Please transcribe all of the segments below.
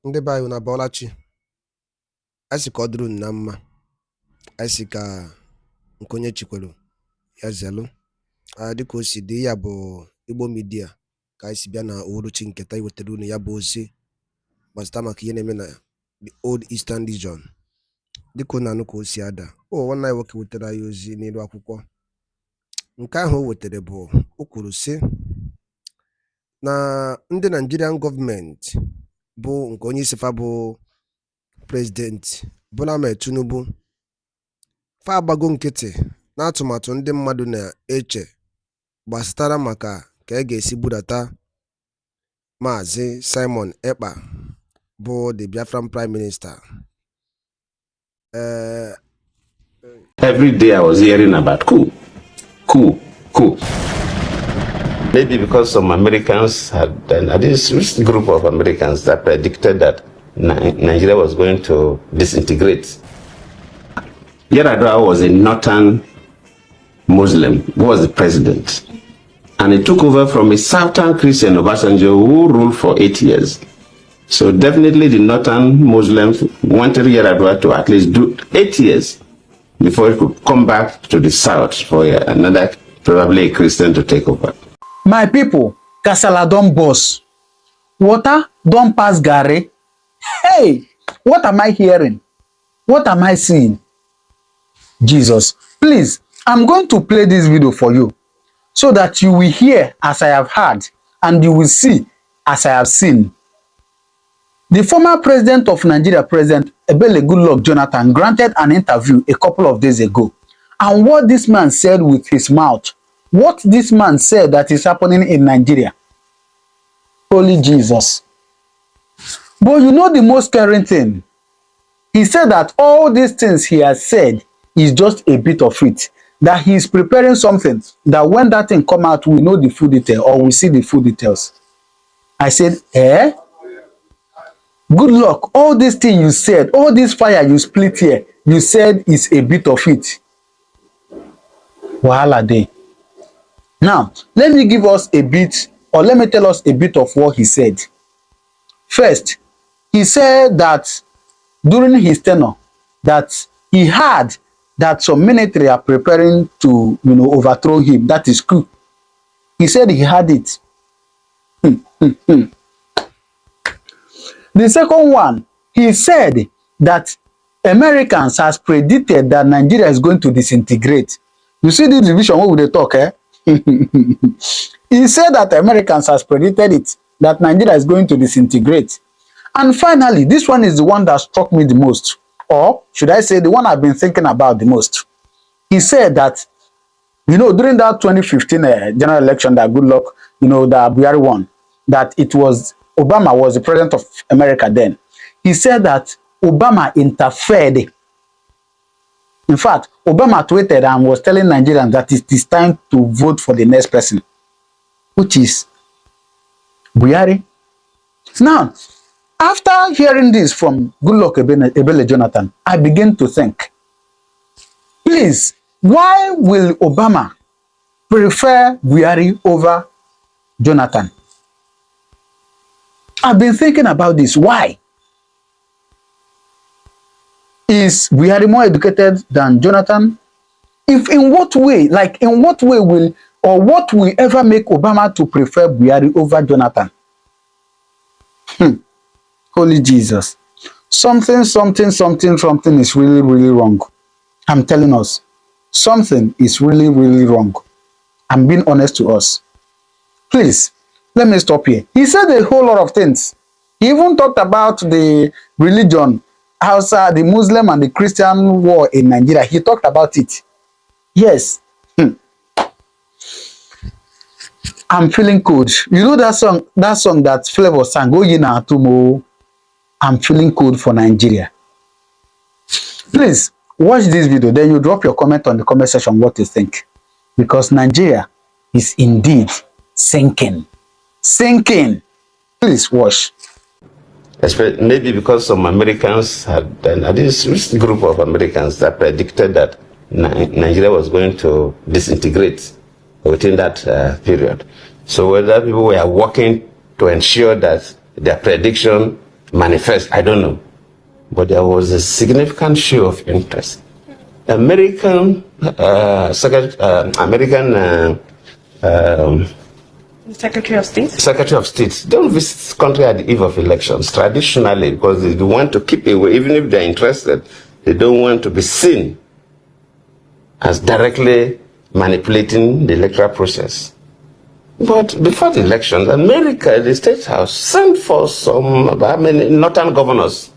Ndị be anyị na Bọlachi, anyị sị ka ọ dịrị unu na mma, anyị sị ka nke onye chikwelu ya zelu. Dịka o si dị, ya bụ Igbo Media ka anyị si bịa na uhuruchi nketa iwetara unu ya bụ ozi gbasara maka ihe na-eme na the Old Eastern Region. Dịka unu anụ ka o si ada, nwanne anyị nwoke wetara anyị ozi n'elu akwụkwọ. Nke ahụ o wetara bụ, o kwuru sị na ndị Nigerian gọọmenti bụ nke onye isi fa bụ President Bola Ahmed Tinubu fa agbago nkịtị na atụmatụ ndị mmadụ na-eche gbasatara maka ka ga-esi budata Maazị Simon Ekpa bụ the Biafran Prime Minister. Every day I was hearing about coup. Maybe because some Americans had, this group of Americans that predicted that Nigeria was going to disintegrate. Yar'Adua was a northern Muslim who was the president, and he took over from a southern Christian, Obasanjo, who ruled for 8 years. So definitely the northern Muslims wanted Yar'Adua to at least do 8 years before he could come back to the south for another, probably a Christian, to take over. My people, Kasala don burst. Water don pass Gary. Hey, what am I hearing? What am I seeing? Jesus, please, I'm going to play this video for you so that you will hear as I have heard and you will see as I have seen. The former president of Nigeria, President Goodluck Jonathan, granted an interview a couple of days ago. And what this man said with his mouth, what this man said that is happening in Nigeria. Holy Jesus. But you know the most scary thing? He said that all these things he has said is just a bit of it. That he is preparing something, that when that thing come out, we know the full detail or we see the full details. I said, good luck. All this thing you said, all this fire you split here, you said is a bit of it. Wahala dey. Now, let me give us a bit, or let me tell us a bit of what he said. First, he said that during his tenure, that he heard that some military are preparing to, overthrow him. That is coup. He said he had it. The second one, he said that Americans has predicted that Nigeria is going to disintegrate. You see the division what they talk, He said that Americans has predicted it, that Nigeria is going to disintegrate. And finally, this one is the one that struck me the most. Or should I say the one I've been thinking about the most. He said that, during that 2015 general election that Goodluck, that Buhari won, that it was Obama was the president of America then. He said that Obama interfered. In fact, Obama tweeted and was telling Nigerians that it is time to vote for the next person, which is Buhari. Now, after hearing this from Goodluck Ebele Jonathan, I begin to think, please, why will Obama prefer Buhari over Jonathan? I've been thinking about this. Why? Is Buhari more educated than Jonathan? If in what way, what will ever make Obama to prefer Buhari over Jonathan? Holy Jesus. Something is really, really wrong. I'm telling us, something is really, really wrong. I'm being honest to us. Please, let me stop here. He said a whole lot of things. He even talked about the religion, Hausa, the Muslim and the Christian war in Nigeria. He talked about it. Yes. I'm feeling cold. You know that song that Flavor sang, "Oh Yina Atumo." I'm feeling cold for Nigeria. Please watch this video, then you drop your comment on the comment section what you think. Because Nigeria is indeed sinking. Please watch. Maybe because some Americans had, this group of Americans that predicted that Nigeria was going to disintegrate within that period. So whether people were working to ensure that their prediction manifest, I don't know. But there was a significant show of interest. American Secretary of State? Secretary of State don't visit country at the eve of elections, traditionally, because they want to keep away, even if they're interested, they don't want to be seen as directly manipulating the electoral process. But before the elections, America, the State House, sent for some, northern governors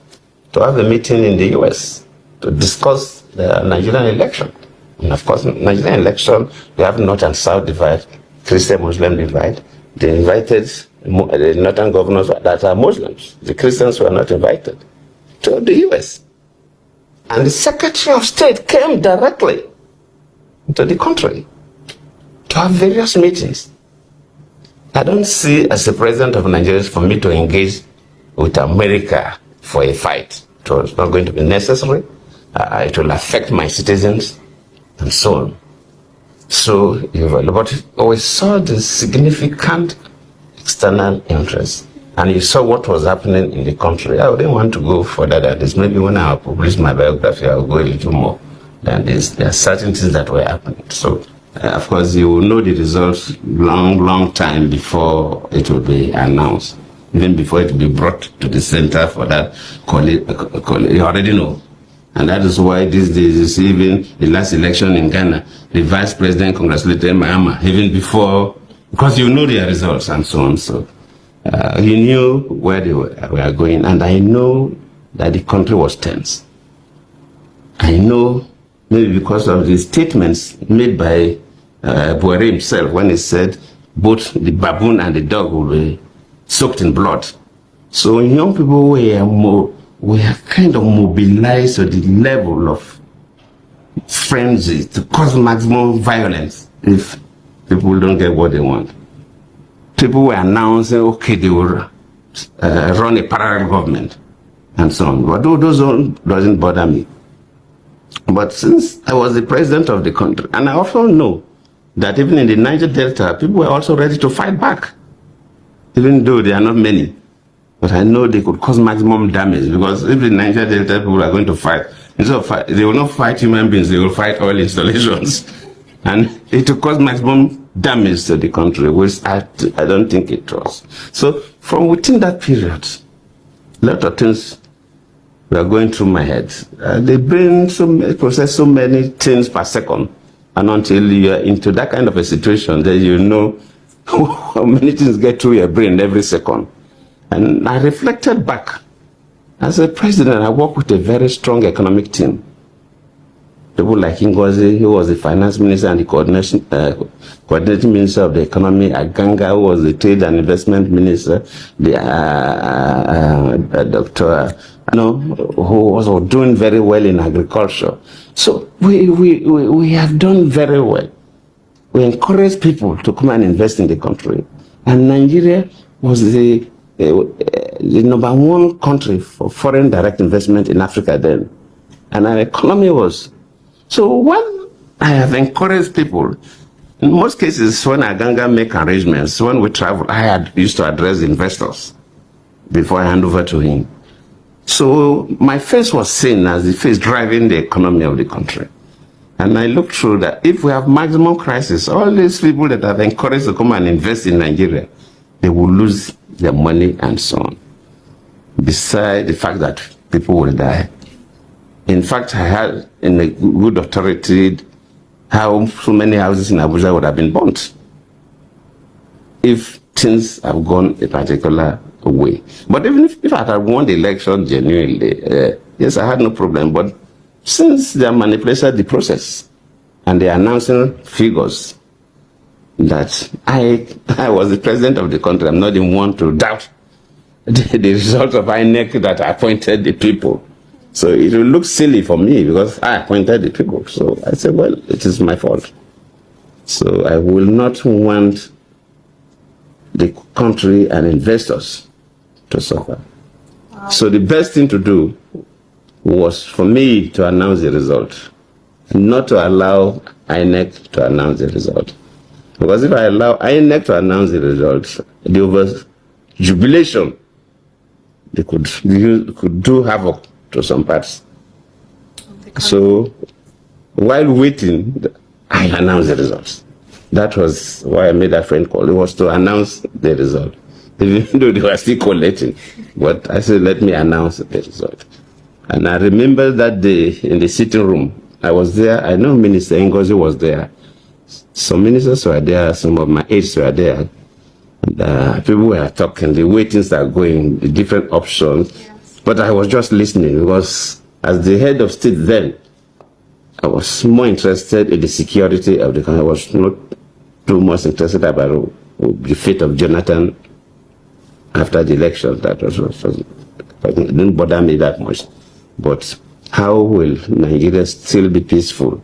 to have a meeting in the US to discuss the Nigerian election. And of course, Nigerian election, we have North and South divide, Christian-Muslim divide. They invited the northern governors that are Muslims. The Christians were not invited to the US. And the Secretary of State came directly to the country to have various meetings. I don't see as a president of Nigeria for me to engage with America for a fight. It was not going to be necessary. It will affect my citizens and so on. So, but we saw the significant external interest, and you saw what was happening in the country. I wouldn't want to go further than this. Maybe when I publish my biography, I'll go a little more than this. There are certain things that were happening. So, of course, you will know the results long time before it will be announced, even before it will be brought to the center for that you already know. And that is why these days, even the last election in Ghana, the vice president congratulated Mahama, even before, because you know their results and so on. So he knew where they were going, and I know that the country was tense. I know, maybe because of the statements made by Buhari himself when he said both the baboon and the dog will be soaked in blood. So young people we are kind of mobilized to the level of frenzy to cause maximum violence if people don't get what they want. People were announcing, okay, they will run a parallel government and so on. But those doesn't bother me. But since I was the president of the country, and I also know that even in the Niger Delta, people were also ready to fight back, even though there are not many. But I know they could cause maximum damage, because if the Niger Delta people are going to fight, instead of fight, they will not fight human beings, they will fight oil installations. And it will cause maximum damage to the country, which I don't think it was. So from within that period, a lot of things were going through my head. They process so many things per second. And until you are into that kind of a situation, then you know how many things get through your brain every second. And I reflected back. As a president, I worked with a very strong economic team. People like Ngozi, who was the finance minister and the coordinating minister of the economy, Aganga, who was the trade and investment minister, the Dr. who was doing very well in agriculture. So we have done very well. We encourage people to come and invest in the country. And Nigeria was the number one country for foreign direct investment in Africa then. And our economy was. So when I have encouraged people, in most cases when Aganga make arrangements, when we travel, I used to address investors before I hand over to him. So my face was seen as the face driving the economy of the country. And I looked through that if we have maximum crisis, all these people that have encouraged to come and invest in Nigeria, they will lose their money and so on. Besides the fact that people will die. In fact, I had in a good authority how so many houses in Abuja would have been burnt if things have gone a particular way. But even if I had won the election genuinely, yes, I had no problem. But since they manipulated the process and they are announcing figures that I was the president of the country, I'm not even one to doubt the result of INEC that appointed the people. So it will look silly for me because I appointed the people. So I said, well, it is my fault. So I will not want the country and investors to suffer. Wow. So the best thing to do was for me to announce the result, not to allow INEC to announce the result. Because if I allow INEC to announce the results, the over-jubilation, They could do havoc to some parts. So while waiting, I announced the results. That was why I made that friend call. It was to announce the result, even though they were still collating. But I said, let me announce the result. And I remember that day in the sitting room, I was there. I know Minister Ngozi was there. Some ministers were there. Some of my aides were there. And, people were talking. The waitings are going, the different options. Yes. But I was just listening because as the head of state then, I was more interested in the security of the country. I was not too much interested about the fate of Jonathan after the election. That it didn't bother me that much. But how will Nigeria still be peaceful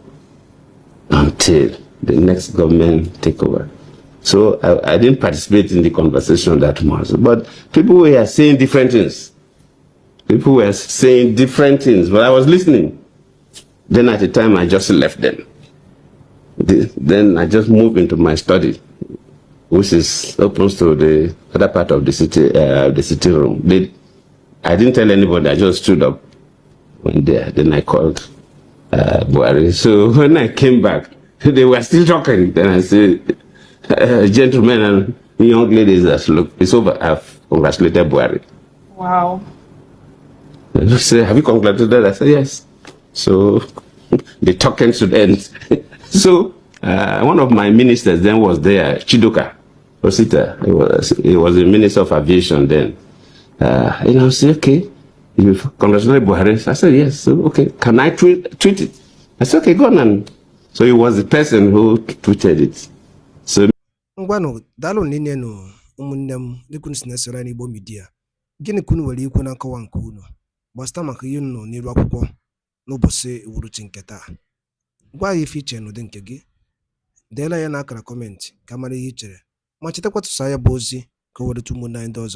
until the next government take over? So I didn't participate in the conversation that much. But people were saying different things. People were saying different things, but I was listening. Then at the time, I just left them. Then I just moved into my study, which is open to the other part of the city room. I didn't tell anybody. I just stood up when there. Then I called Buhari. So when I came back, they were still talking. Then I said, gentlemen and young ladies, look, it's over. I've congratulated Buhari. Wow. They just say, have you congratulated? I said, yes. So the talking should end. So one of my ministers then was there, Chidoka Osita. He was the Minister of Aviation then. And I said, okay, you congratulated Buhari. I said, yes. So, okay, can I tweet it? I said, okay, go on. And so he was the person who tweeted it. So ngwanu dalo nine no umunnem likunu sinesera ni Igbo media. Gini kunu were ikwu na nkọwa nke unu gbasta maka ihe nọ n'iru akwụkwọ n'ụbọchị uhuruchi nke taa. Gwa ya ife iche n'ụdị nke gị. Deela ya n'akara kọmentị ka mara ihe i chere. Ma chetakwa tụsa ya bụ ozi ka o were ụmụnne anyị ndị ọzọ.